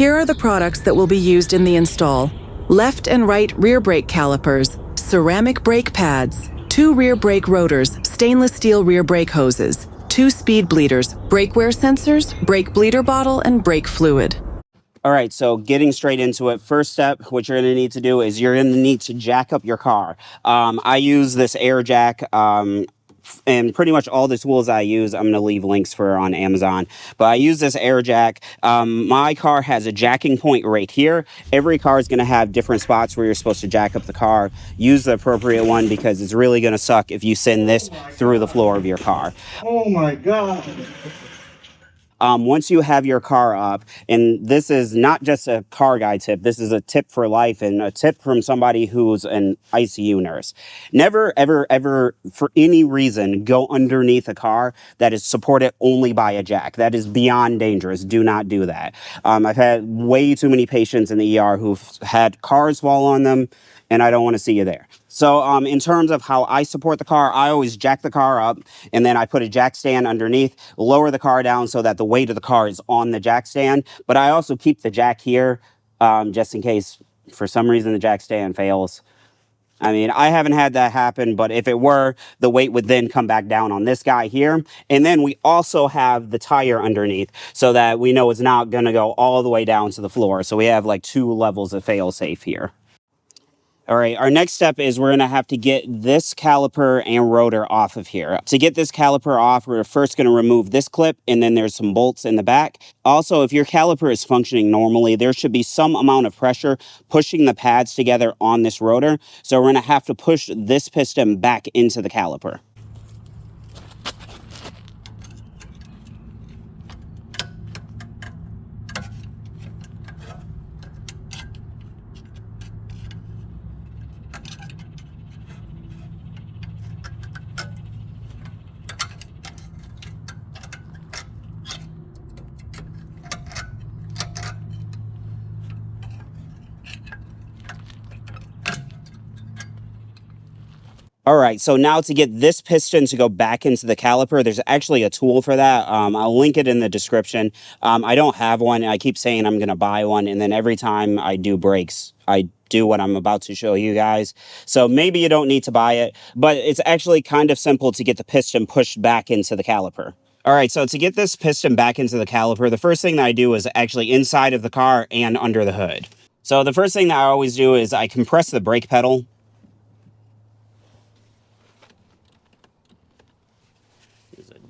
Here are the products that will be used in the install. Left and right rear brake calipers, ceramic brake pads, 2 rear brake rotors, stainless steel rear brake hoses, 2 speed bleeders, brake wear sensors, brake bleeder bottle, and brake fluid. All right, so getting straight into it, first step, what you're gonna need to do is you're gonna need to jack up your car. I use this air jack, and pretty much all the tools I use, I'm going to leave links for on Amazon. But I use this air jack. My car has a jacking point right here. Every car is going to have different spots where you're supposed to jack up the car. Use the appropriate one because it's really going to suck if you send this through the floor of your car. Oh my God. Once you have your car up, and this is not just a car guy tip, this is a tip for life and a tip from somebody who's an ICU nurse. Never, ever, ever, for any reason, go underneath a car that is supported only by a jack. That is beyond dangerous. Do not do that. I've had way too many patients in the ER who've had cars fall on them, and I don't want to see you there. So in terms of how I support the car, I always jack the car up and then I put a jack stand underneath, lower the car down so that the weight of the car is on the jack stand. But I also keep the jack here just in case for some reason the jack stand fails. I mean, I haven't had that happen, but if it were, the weight would then come back down on this guy here. And then we also have the tire underneath so that we know it's not going to go all the way down to the floor. So we have like 2 levels of fail safe here. All right, our next step is we're going to have to get this caliper and rotor off of here. To get this caliper off, we're first going to remove this clip, and then there's some bolts in the back. Also, if your caliper is functioning normally, there should be some amount of pressure pushing the pads together on this rotor. So we're going to have to push this piston back into the caliper. All right, so now to get this piston to go back into the caliper, there's actually a tool for that. I'll link it in the description. I don't have one. I keep saying I'm going to buy one, and then every time I do brakes, I do what I'm about to show you guys. So maybe you don't need to buy it, but it's actually kind of simple to get the piston pushed back into the caliper. All right, so to get this piston back into the caliper, the first thing that I do is actually inside of the car and under the hood. So the first thing that I always do is I compress the brake pedal.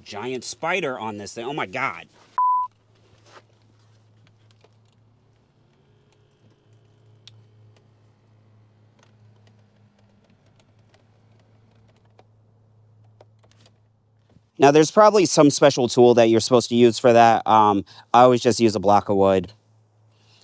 Giant spider on this thing. Oh my God. Now there's probably some special tool that you're supposed to use for that. I always just use a block of wood.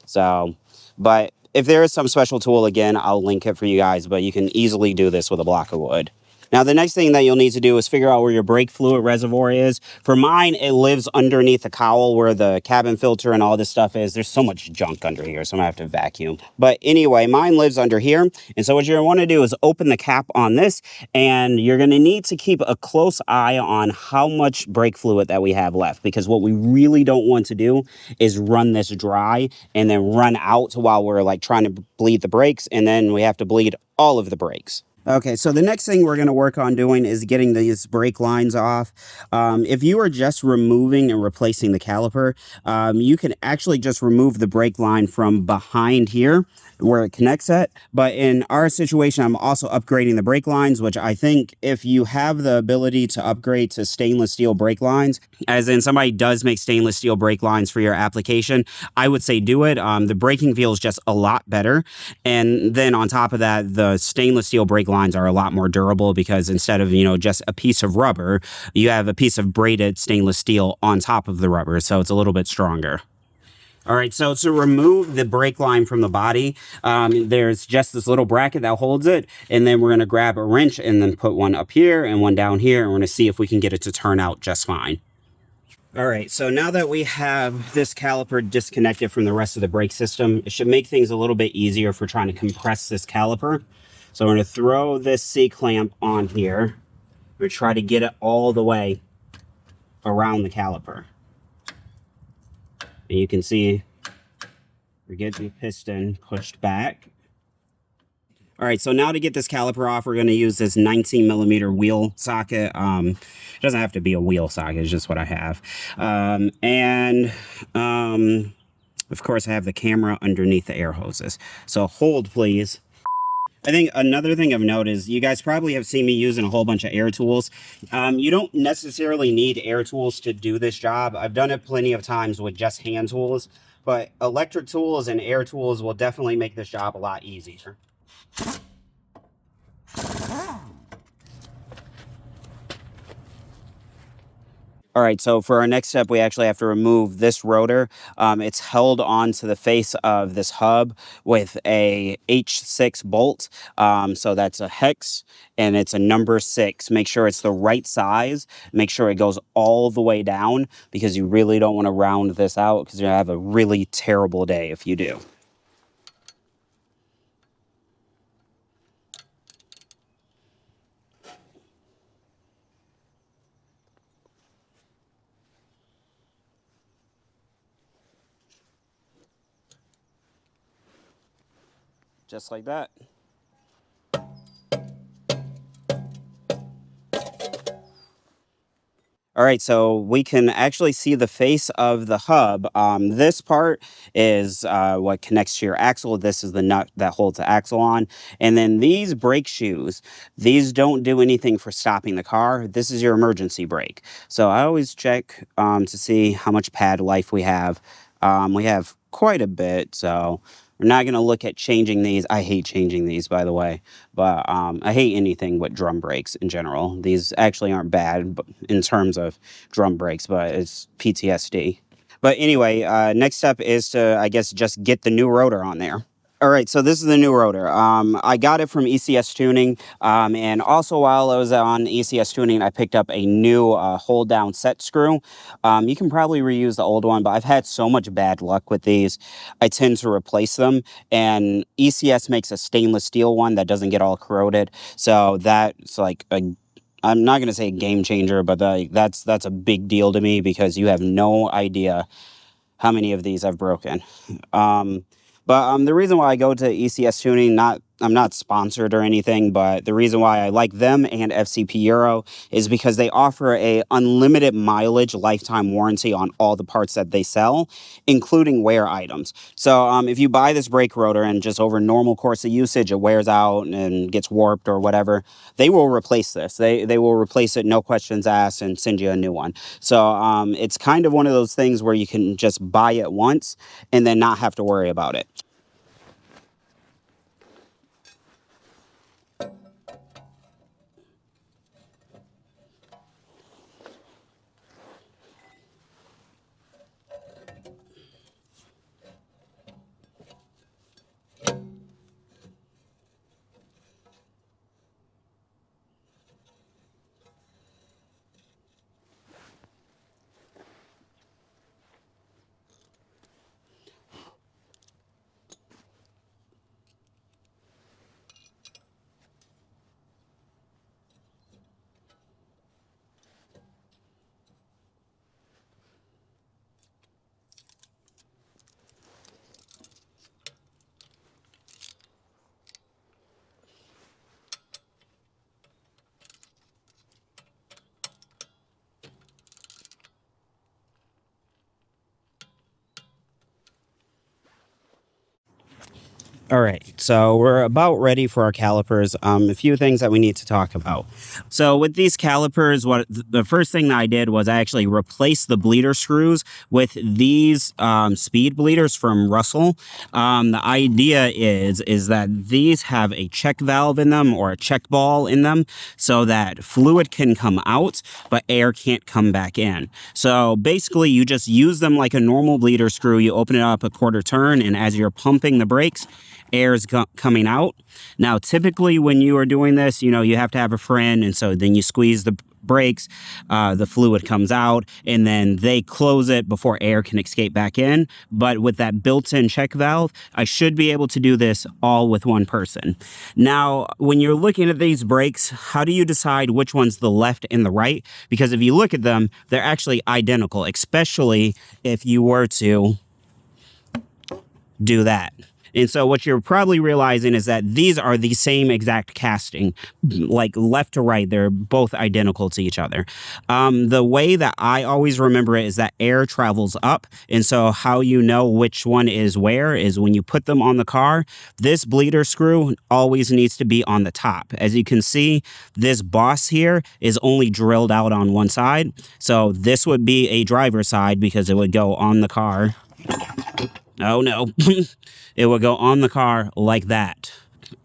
So, but if there is some special tool, again, I'll link it for you guys, but you can easily do this with a block of wood. Now, the next thing that you'll need to do is figure out where your brake fluid reservoir is. For mine, it lives underneath the cowl where the cabin filter and all this stuff is. There's so much junk under here, so I'm gonna have to vacuum. But anyway, mine lives under here. And so what you're gonna wanna do is open the cap on this, and you're gonna need to keep a close eye on how much brake fluid that we have left, because what we really don't want to do is run this dry and then run out while we're like trying to bleed the brakes, and then we have to bleed all of the brakes. Okay, so the next thing we're going to work on doing is getting these brake lines off. If you are just removing and replacing the caliper, you can actually just remove the brake line from behind here where it connects at. But in our situation, I'm also upgrading the brake lines, which I think if you have the ability to upgrade to stainless steel brake lines, as in somebody does make stainless steel brake lines for your application, I would say do it. The braking feels just a lot better. And then on top of that, the stainless steel brake lines are a lot more durable because instead of, just a piece of rubber, you have a piece of braided stainless steel on top of the rubber. So it's a little bit stronger. All right, so to remove the brake line from the body, there's just this little bracket that holds it, and then we're going to grab a wrench and then put one up here and one down here, and we're going to see if we can get it to turn out just fine. All right, so now that we have this caliper disconnected from the rest of the brake system, it should make things a little bit easier if we're trying to compress this caliper. So we're going to throw this C-clamp on here. We're going to try to get it all the way around the caliper. And you can see We get the piston pushed back. All right, so now to get this caliper off, we're going to use this 19mm wheel socket. It doesn't have to be a wheel socket, it's just what I have. Of course, I have the camera underneath the air hoses. So hold, please. I think another thing of note is you guys probably have seen me using a whole bunch of air tools. You don't necessarily need air tools to do this job. I've done it plenty of times with just hand tools, but electric tools and air tools will definitely make this job a lot easier. All right, so for our next step, we actually have to remove this rotor. It's held onto the face of this hub with a H6 bolt. So that's a hex and it's a number 6. Make sure it's the right size. Make sure it goes all the way down because you really don't want to round this out because you're going to have a really terrible day if you do. Just like that. All right, so we can actually see the face of the hub. This part is what connects to your axle. This is the nut that holds the axle on. And then these brake shoes, these don't do anything for stopping the car. This is your emergency brake. So I always check to see how much pad life we have. We have quite a bit, so we're not going to look at changing these. I hate changing these, by the way, but I hate anything with drum brakes in general. These actually aren't bad in terms of drum brakes, but it's PTSD. But anyway, next step is to, I guess, just get the new rotor on there. All right, so this is the new rotor. I got it from ECS Tuning, and also while I was on ECS Tuning, I picked up a new hold-down set screw. You can probably reuse the old one, but I've had so much bad luck with these, I tend to replace them, and ECS makes a stainless steel one that doesn't get all corroded, so that's like I'm not going to say a game changer, but that's a big deal to me because you have no idea how many of these I've broken. But the reason why I go to ECS Tuning, I'm not sponsored or anything, but the reason why I like them and FCP Euro is because they offer a unlimited mileage lifetime warranty on all the parts that they sell, including wear items. So if you buy this brake rotor and just over normal course of usage, it wears out and gets warped or whatever, they will replace this. They will replace it, no questions asked, and send you a new one. So it's kind of one of those things where you can just buy it once and then not have to worry about it. All right, so we're about ready for our calipers. A few things that we need to talk about. So with these calipers, the first thing that I did was I actually replaced the bleeder screws with these speed bleeders from Russell. The idea is that these have a check valve in them or a check ball in them so that fluid can come out, but air can't come back in. So basically you just use them like a normal bleeder screw. You open it up a quarter turn, and as you're pumping the brakes, air is coming out. Now, typically when you are doing this, you have to have a friend, and so then you squeeze the brakes, the fluid comes out, and then they close it before air can escape back in. But with that built-in check valve, I should be able to do this all with one person. Now, when you're looking at these brakes, how do you decide which one's the left and the right? Because if you look at them, they're actually identical, especially if you were to do that. And so what you're probably realizing is that these are the same exact casting, like left to right. They're both identical to each other. The way that I always remember it is that air travels up. And so how you know which one is where is when you put them on the car, this bleeder screw always needs to be on the top. As you can see, this boss here is only drilled out on one side. So this would be a driver's side because it would go on the car. Oh no, it would go on the car like that.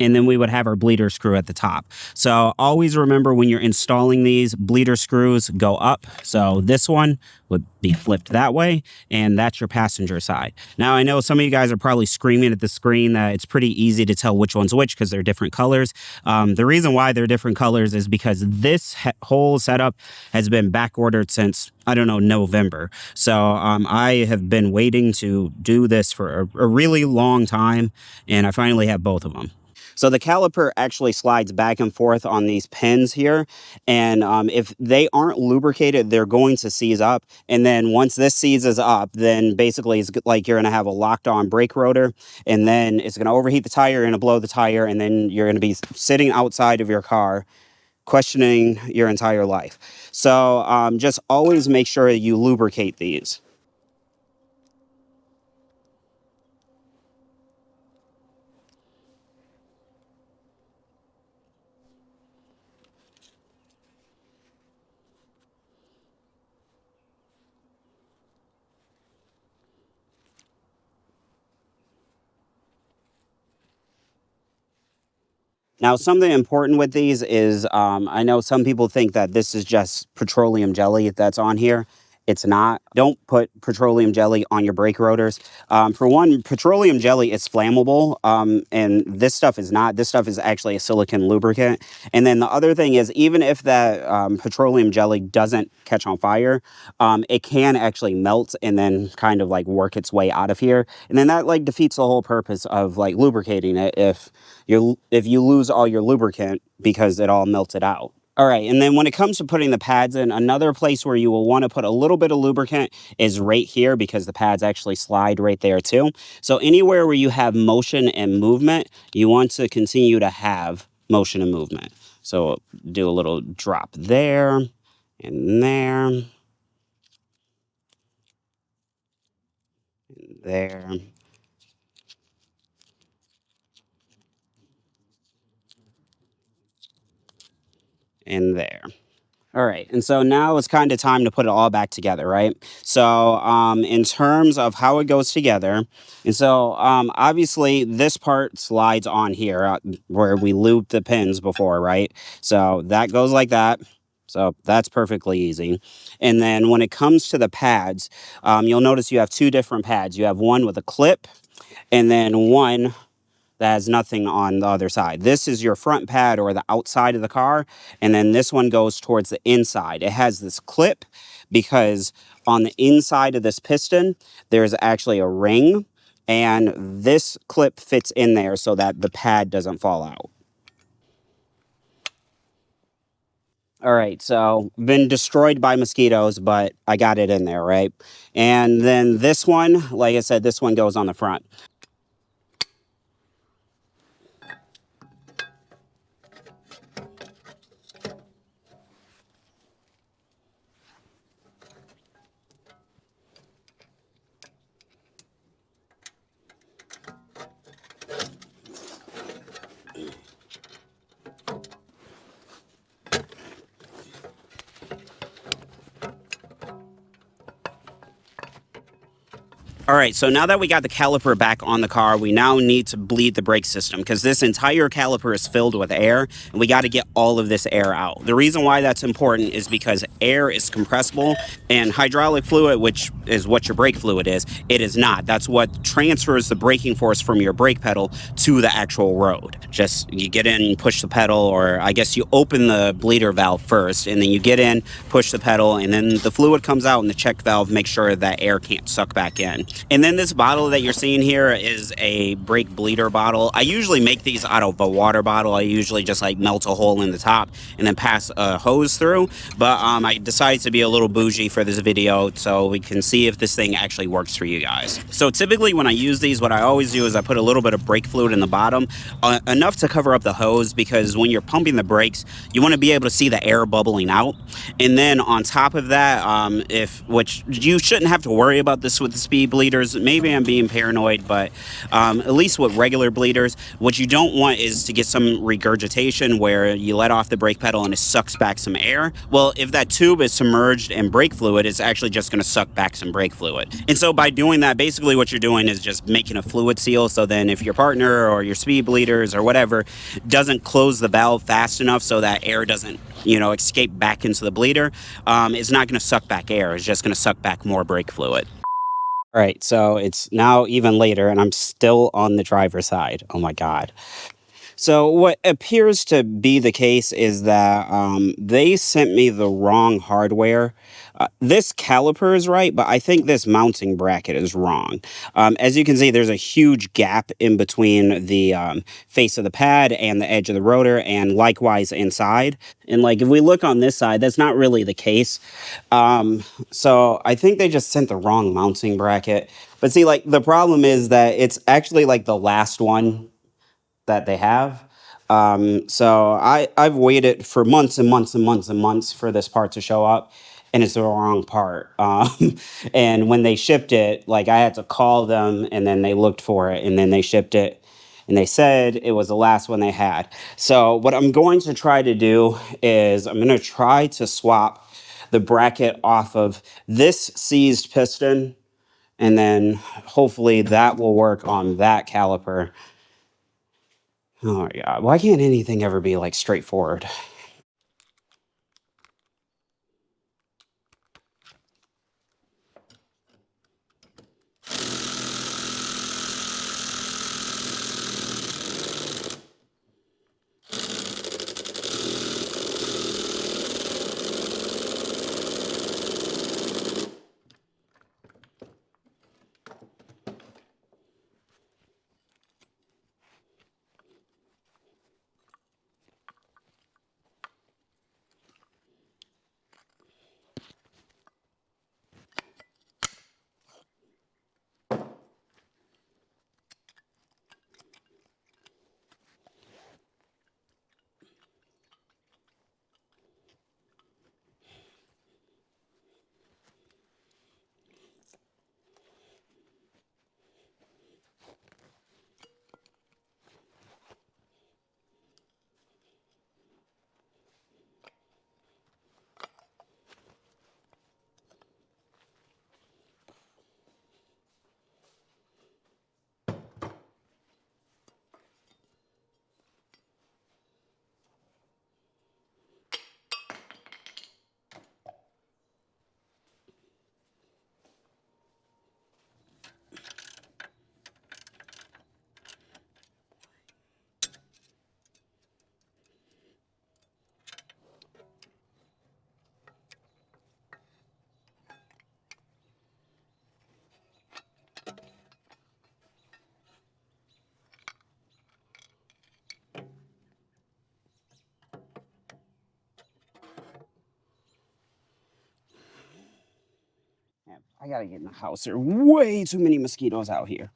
And then we would have our bleeder screw at the top. So always remember when you're installing these, bleeder screws go up. So this one would be flipped that way, and that's your passenger side. Now, I know some of you guys are probably screaming at the screen that it's pretty easy to tell which one's which because they're different colors. The reason why they're different colors is because this whole setup has been back ordered since, I don't know, November. So I have been waiting to do this for a really long time, and I finally have both of them. So the caliper actually slides back and forth on these pins here. And if they aren't lubricated, they're going to seize up. And then once this seizes up, then basically it's like you're going to have a locked on brake rotor. And then it's going to overheat the tire, you're going to blow the tire, and then you're going to be sitting outside of your car questioning your entire life. So just always make sure you lubricate these. Now, something important with these is I know some people think that this is just petroleum jelly that's on here. It's not. Don't put petroleum jelly on your brake rotors. For one, petroleum jelly is flammable, and this stuff is not. This stuff is actually a silicone lubricant. And then the other thing is, even if that petroleum jelly doesn't catch on fire, it can actually melt and then kind of like work its way out of here. And then that like defeats the whole purpose of like lubricating it if you lose all your lubricant because it all melted out. All right, and then when it comes to putting the pads in, another place where you will want to put a little bit of lubricant is right here because the pads actually slide right there too. So anywhere where you have motion and movement, you want to continue to have motion and movement. So do a little drop there and there. And there. And there. All right, and so now it's kind of time to put it all back together, right? So in terms of how it goes together, and so obviously this part slides on here where we looped the pins before, right? So that goes like that. So that's perfectly easy. And then when it comes to the pads, you'll notice you have two different pads. You have one with a clip and then one that has nothing on the other side. This is your front pad or the outside of the car, and then this one goes towards the inside. It has this clip because on the inside of this piston, there's actually a ring, and this clip fits in there so that the pad doesn't fall out. All right, so been destroyed by mosquitoes, but I got it in there, right? And then this one, like I said, this one goes on the front. All right, so now that we got the caliper back on the car, we now need to bleed the brake system because this entire caliper is filled with air and we got to get all of this air out. The reason why that's important is because air is compressible and hydraulic fluid, which is what your brake fluid is, it is not. That's what transfers the braking force from your brake pedal to the actual road. Just you get in, you push the pedal, or I guess you open the bleeder valve first and then you get in, push the pedal, and then the fluid comes out and the check valve makes sure that air can't suck back in. And then this bottle that you're seeing here is a brake bleeder bottle. I usually make these out of a water bottle. I usually just like melt a hole in the top and then pass a hose through. But I decided to be a little bougie for this video so we can see if this thing actually works for you guys. So typically when I use these, what I always do is I put a little bit of brake fluid in the bottom, enough to cover up the hose, because when you're pumping the brakes, you want to be able to see the air bubbling out. And then on top of that, which you shouldn't have to worry about this with the speed bleeders. Maybe I'm being paranoid, but at least with regular bleeders, what you don't want is to get some regurgitation where you let off the brake pedal and it sucks back some air. Well, if that tube is submerged in brake fluid, it's actually just going to suck back some brake fluid. And so by doing that, basically what you're doing is just making a fluid seal. So then if your partner or your speed bleeders or whatever doesn't close the valve fast enough so that air doesn't, escape back into the bleeder, it's not going to suck back air. It's just going to suck back more brake fluid. All right, so it's now even later, and I'm still on the driver's side. Oh my God. So what appears to be the case is that they sent me the wrong hardware. This caliper is right, but I think this mounting bracket is wrong. As you can see, there's a huge gap in between the face of the pad and the edge of the rotor, and likewise inside. And like if we look on this side, that's not really the case. So I think they just sent the wrong mounting bracket. But see, like the problem is that it's actually like the last one that they have. So I've waited for months and months and months and months for this part to show up, and it's the wrong part. And when they shipped it, like I had to call them, and then they looked for it, and then they shipped it, and they said it was the last one they had. So what I'm going to try to do is I'm going to try to swap the bracket off of this seized piston, and then hopefully that will work on that caliper. Oh my God, why can't anything ever be like straightforward? Man, I gotta get in the house. There are way too many mosquitoes out here.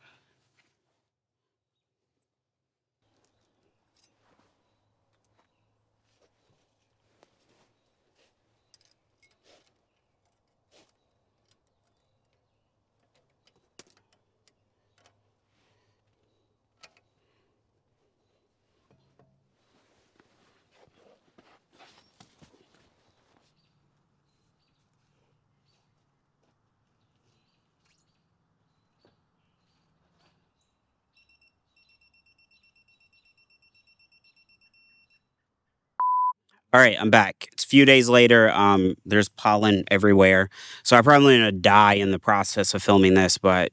All right, I'm back. It's a few days later. There's pollen everywhere, so I'm probably gonna die in the process of filming this, but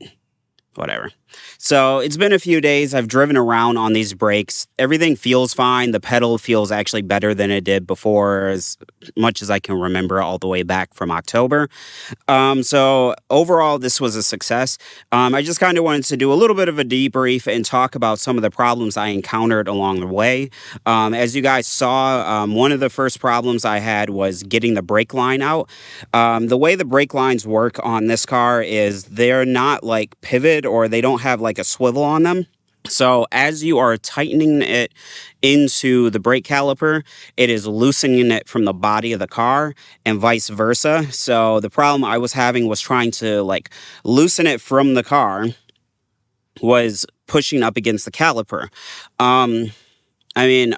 whatever. So it's been a few days. I've driven around on these brakes. Everything feels fine. The pedal feels actually better than it did before, as much as I can remember all the way back from October. So overall, this was a success. I just kind of wanted to do a little bit of a debrief and talk about some of the problems I encountered along the way. As you guys saw, one of the first problems I had was getting the brake line out. The way the brake lines work on this car is they're not like pivot, or they don't have like a swivel on them. So as you are tightening it into the brake caliper, it is loosening it from the body of the car and vice versa. So the problem I was having was trying to like loosen it from the car was pushing up against the caliper. I mean,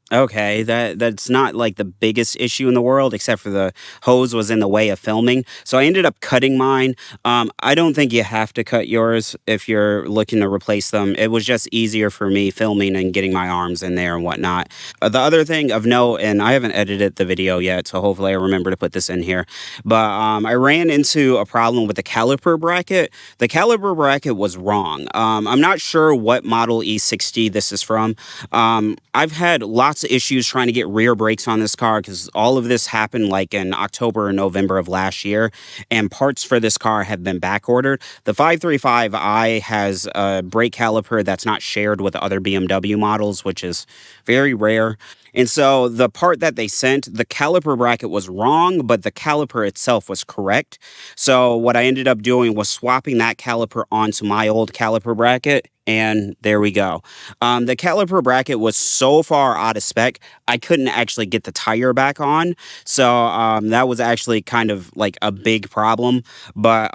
okay, that's not like the biggest issue in the world, except for the hose was in the way of filming. So I ended up cutting mine. I don't think you have to cut yours if you're looking to replace them. It was just easier for me filming and getting my arms in there and whatnot. The other thing of note, and I haven't edited the video yet, so hopefully I remember to put this in here, but I ran into a problem with the caliper bracket. The caliper bracket was wrong. I'm not sure what model E60 this is from. I've had lots of issues trying to get rear brakes on this car because all of this happened like in October or November of last year, and parts for this car have been back ordered. The 535i has a brake caliper that's not shared with other BMW models, which is very rare. And so the part that they sent, the caliper bracket was wrong, but the caliper itself was correct. So what I ended up doing was swapping that caliper onto my old caliper bracket, and there we go. The caliper bracket was so far out of spec, I couldn't actually get the tire back on. So that was actually kind of like a big problem. But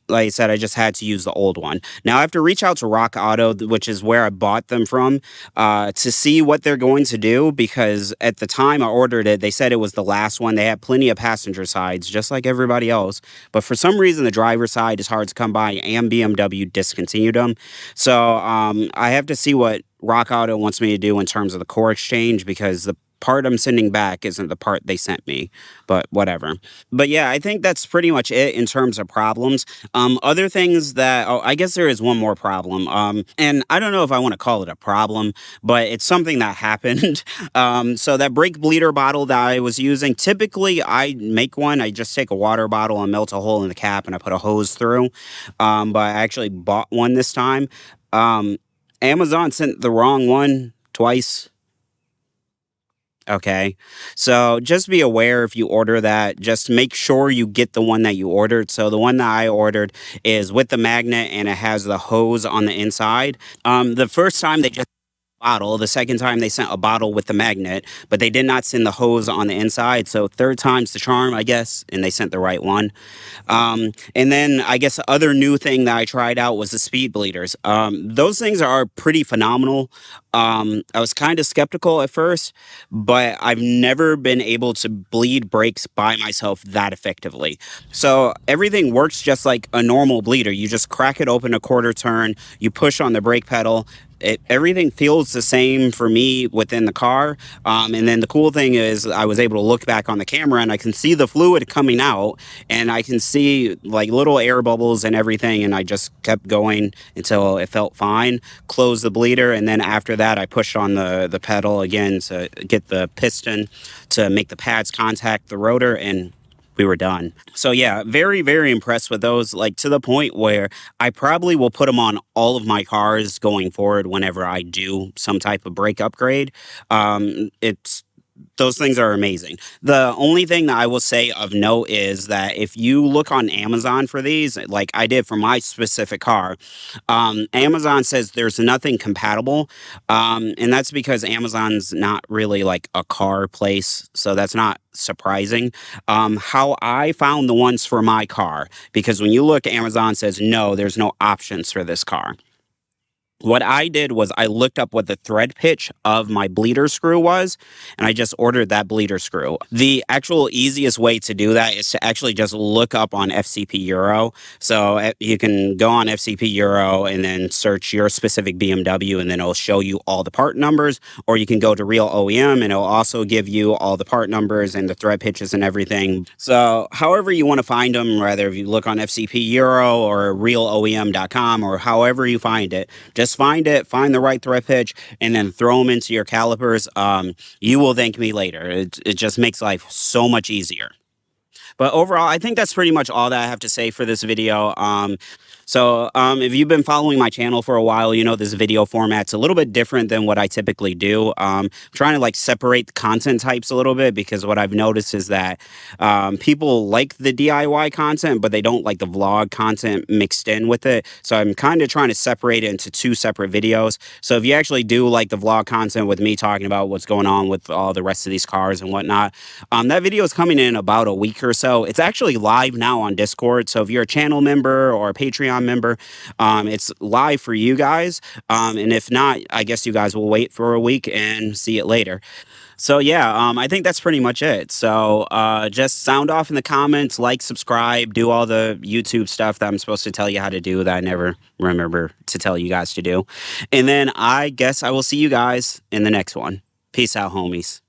like I said, I just had to use the old one. Now I have to reach out to Rock Auto, which is where I bought them from, to see what they're going to do, because at the time I ordered it, they said it was the last one. They had plenty of passenger sides, just like everybody else. But for some reason, the driver's side is hard to come by, and BMW discontinued them. So I have to see what Rock Auto wants me to do in terms of the core exchange, because the part I'm sending back isn't the part they sent me, but whatever. But yeah, I think that's pretty much it in terms of problems. Other things that, oh, I guess there is one more problem. And I don't know if I want to call it a problem, but it's something that happened. So that brake bleeder bottle that I was using, typically I make one. I just take a water bottle and melt a hole in the cap and I put a hose through. But I actually bought one this time. Amazon sent the wrong one twice. Okay, so just be aware if you order that, just make sure you get the one that you ordered. So the one that I ordered is with the magnet and it has the hose on the inside. The first time they just bottle. The second time they sent a bottle with the magnet, but they did not send the hose on the inside. So third time's the charm, I guess, and they sent the right one. And then I guess the other new thing that I tried out was the speed bleeders. Those things are pretty phenomenal. I was kind of skeptical at first, but I've never been able to bleed brakes by myself that effectively. So everything works just like a normal bleeder. You just crack it open a quarter turn, you push on the brake pedal. Everything feels the same for me within the car. And then the cool thing is I was able to look back on the camera and I can see the fluid coming out and I can see like little air bubbles and everything. And I just kept going until it felt fine, closed the bleeder. And then after that, I pushed on the pedal again to get the piston to make the pads contact the rotor, and we were done. So yeah, very, very impressed with those, like to the point where I probably will put them on all of my cars going forward whenever I do some type of brake upgrade. Those things are amazing. The only thing that I will say of note is that if you look on Amazon for these, like I did for my specific car, Amazon says there's nothing compatible. And that's because Amazon's not really like a car place. So that's not surprising. How I found the ones for my car, because when you look, Amazon says, no, there's no options for this car. What I did was I looked up what the thread pitch of my bleeder screw was, and I just ordered that bleeder screw. The actual easiest way to do that is to actually just look up on FCP Euro. So you can go on FCP Euro and then search your specific BMW, and then it'll show you all the part numbers, or you can go to Real OEM and it'll also give you all the part numbers and the thread pitches and everything. So however you want to find them, whether if you look on FCP Euro or realoem.com or however you find it, just find it, find the right thread pitch, and then throw them into your calipers. You will thank me later. It just makes life so much easier. But overall, I think that's pretty much all that I have to say for this video. If you've been following my channel for a while, you know this video format's a little bit different than what I typically do. I'm trying to like separate the content types a little bit, because what I've noticed is that people like the DIY content, but they don't like the vlog content mixed in with it. So I'm kind of trying to separate it into 2 separate videos. So if you actually do like the vlog content with me talking about what's going on with all the rest of these cars and whatnot, that video is coming in about a week or so. It's actually live now on Discord. So if you're a channel member or a Patreon member, it's live for you guys. And if not, I guess you guys will wait for a week and see it later. So yeah, I think that's pretty much it. So just sound off in the comments, like, subscribe, do all the YouTube stuff that I'm supposed to tell you how to do that I never remember to tell you guys to do. And then I guess I will see you guys in the next one. Peace out, homies.